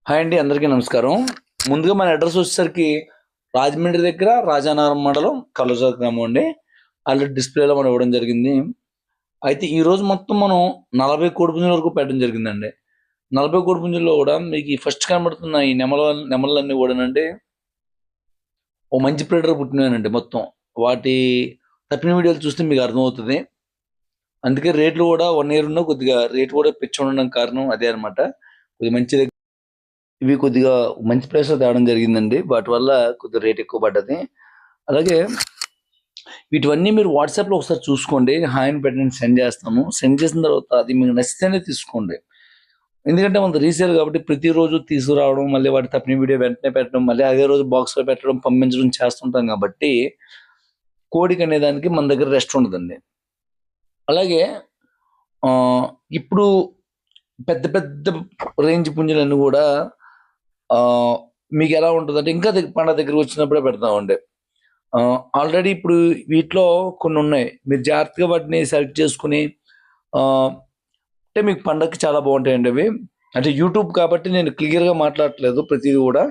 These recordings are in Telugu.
హాయ్ అండి, అందరికీ నమస్కారం. ముందుగా మన అడ్రస్ వచ్చేసరికి రాజమండ్రి దగ్గర రాజానగరం మండలం కల్లూరు గ్రామం అండి. ఆల్రెడీ డిస్ప్లేలో మనం ఇవ్వడం జరిగింది. అయితే ఈరోజు మొత్తం మనం 40 కోడిపుంజుల వరకు పెట్టడం జరిగిందండి. 40 కోడిపుంజుల్లో కూడా మీకు ఈ ఫస్ట్ కనబడుతున్న ఈ నెమలన్నీ కూడానండి ఓ మంచి ప్రేడర్ పుట్టినాయండి మొత్తం. వాటి తప్పిన వీడియోలు చూస్తే మీకు అర్థమవుతుంది. అందుకే రేట్లు కూడా 1 ఇయర్ ఉన్న కొద్దిగా రేట్ కూడా పెంచి ఉండడానికి కారణం అదే అనమాట. కొద్దిగా మంచి ఇవి కొద్దిగా మంచి ప్లేస్‌లో తేవడం జరిగిందండి. వాటి వల్ల కొద్దిగా రేట్ ఎక్కువ పడ్డది. అలాగే వీటివన్నీ మీరు వాట్సాప్‌లో ఒకసారి చూసుకోండి. హాయ్ అని పెట్టండి, సెండ్ చేస్తాను. సెండ్ చేసిన తర్వాత అది మీకు నచ్చితేనే తీసుకోండి. ఎందుకంటే మనది రీసేల్ కాబట్టి ప్రతిరోజు తీసుకురావడం, మళ్ళీ వాటి తప్పిన వీడియో వెంటనే పెట్టడం, మళ్ళీ అదే రోజు బాక్స్‌లో పెట్టడం, పంపించడం చేస్తుంటాం కాబట్టి కోడికనే దానికి మన దగ్గర రెస్ట్ ఉండదండి. అలాగే ఆహ్, ఇప్పుడు పెద్ద పెద్ద రేంజ్ పుంజులన్నీ గూడా మీకెలా ఉంటదంటే ఇంకా పండగ దగ్గరకొచ్చినప్పుడే పెడతామండి. ఆల్రెడీ ఇప్పుడు వీటిలో కొన్నున్నాయి. మీరు జాగ్రత్తగా వాటిని సెలెక్ట్ చేసుకొని ఆహ్, అంటే మీకు పండగకి చాలా బావుంటాయండి అవి. అంటే యూట్యూబ్ కాబట్టి నేను క్లియర్‌గా మాట్లాడట్లేదు ప్రతీది గూడా.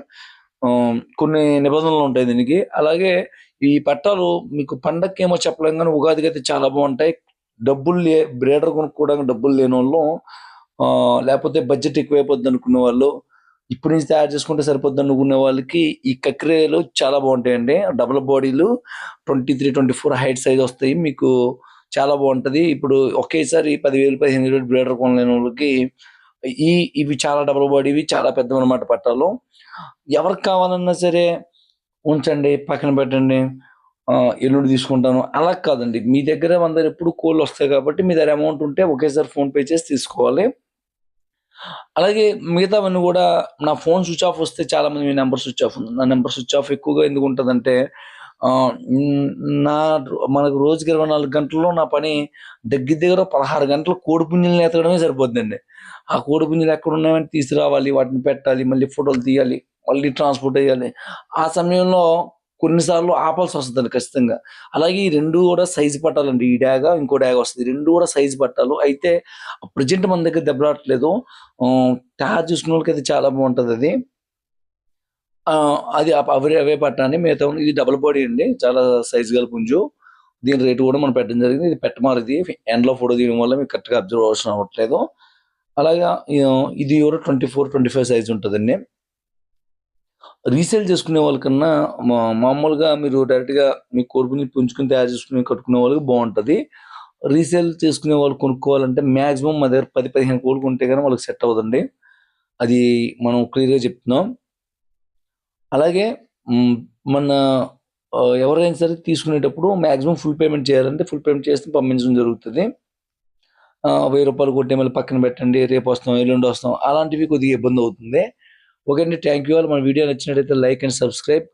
కొన్ని నిబంధనలుంటాయి దీనికి. అలాగే ఈ పట్టాలు మీకు పండగకేమో చెప్పలేం గానీ ఉగాదికైతే చాలా బావుంటాయి. డబ్బులు బ్రీడర్ కొనుక్కోవడానికి డబ్బులు లేనోళ్ళు లేపోతే బడ్జెట్ ఎక్కువైపోద్దనుకునే వాళ్ళు ఇప్పటి నుంచి తయారు చేసుకుంటే సరిపోద్దనుకునే వాళ్ళకి ఈ కక్రేలు చాలా బావుంటాయండి. డబుల్ బాడీలు 23, 24 హైట్ సైజ్ వస్తాయి. మీకు చాలా బావుంటది. ఇప్పుడు ఒకేసారి 10,000, 15,000 బ్రీడర్ కొనలేనోళ్ళకి ఇవి చాలా డబుల్ బాడీవి చాలా పెద్దవన్నమాట పట్టాలు. ఎవరికి కావాలన్నా సరే ఉంచండి, పక్కన పెట్టండి. ఎల్లుండి తీసుకుంటాను అలా కాదండి. మీ దగ్గర మన దగ్గర ఎప్పుడు కోళ్ళొస్తాయి కాబట్టి మీ దగ్గర అమౌంట్ ఉంటే ఒకేసారి ఫోన్‌పే చేసి తీసుకోవాలి. అలాగే మిగతావన్నీ గూడా నా ఫోన్ స్విచ్ ఆఫ్ వస్తే చాలామంది మీ నంబర్ స్విచ్ ఆఫ్ ఉంది. నా నంబర్ స్విచ్ ఆఫ్ ఎక్కువగా ఎందుకుంటదంటే ఆహ్, హ్మ్, నా మనకు రోజుకి 24 గంటల్లో నా పని దగ్గర దగ్గర 16 గంటలు కోడి పుంజుల్ని ఎతకడమే సరిపోద్దండి. ఆ కోడి పుంజులు ఎక్కడున్నాయని తీసుకురావాలి, వాటిని పెట్టాలి, మళ్ళీ ఫోటోలు తీయాలి, మళ్ళీ ట్రాన్స్‌పోర్ట్ ఎయ్యాలి. ఆ సమయంలో కొన్ని సార్లు ఆపాల్సొస్తదండి ఖచ్చితంగా. అలాగే ఈ 2 గూడా సైజు పట్టాలండి. ఈ డాగ, ఇంకో డాగ వస్తది. 2 గూడా సైజు పట్టాలు. అయితే ప్రెజెంట్ మన దగ్గర దెబ్బలాడట్లేదు. తయారు చేసుకున్నోళ్ళకైతే చాలా బావుంటదది. అది అవే పట్టాని మిగతావన్నీ ఇది డబుల్ బాడీ అండి. చాలా సైజ్ గల పుంజు. దీని రేట్ గూడా మనం పెట్టడం జరిగింది. ఇది పెట్టమారిది. ఎండలో ఫోటో తీయడం వల్ల మీకు కరెక్ట్‌గా అబ్జర్వ్ అవసరం అవ్వట్లేదు. అలాగా ఇది కూడా 24, 25 సైజ్ ఉంటదండి. రీసేల్ చేసుకునే వాళ్ళకన్నా మామూలుగా మీరు డైరెక్ట్‌గా మీ కోడిపుంజుని పెంచుకొని తయారు చేసుకొని కట్టుకునే వాళ్ళకి బావుంటది. రీసేల్ చేసుకునే వాళ్ళు కొనుక్కోవాలంటే మాక్సిమం మా దగ్గర 10, 15 కోళ్ళు కొంటే గాని వాళ్ళకి సెట్ అవ్వదండి. అది మనం క్లియర్‌గా చెప్తున్నాం. అలాగే హ్మ్. మన ఎవరైనా సరే తీసుకునేటప్పుడు మాక్సిమం ఫుల్ పేమెంట్ చేయాలంటే ఫుల్ పేమెంట్ చేసి పంపించడం జరుగుతది. రూ. 1000 కొట్టే మళ్ళీ పక్కన పెట్టండి. రేపొస్తాం, ఎల్లుండొస్తాం అలాంటివి కొద్దిగా ఇబ్బందవుతుంది. ఓకే అండి. Thank you all. మన వీడియో నచ్చినట్లయితే లైక్ అండ్ సబ్స్క్రైబ్.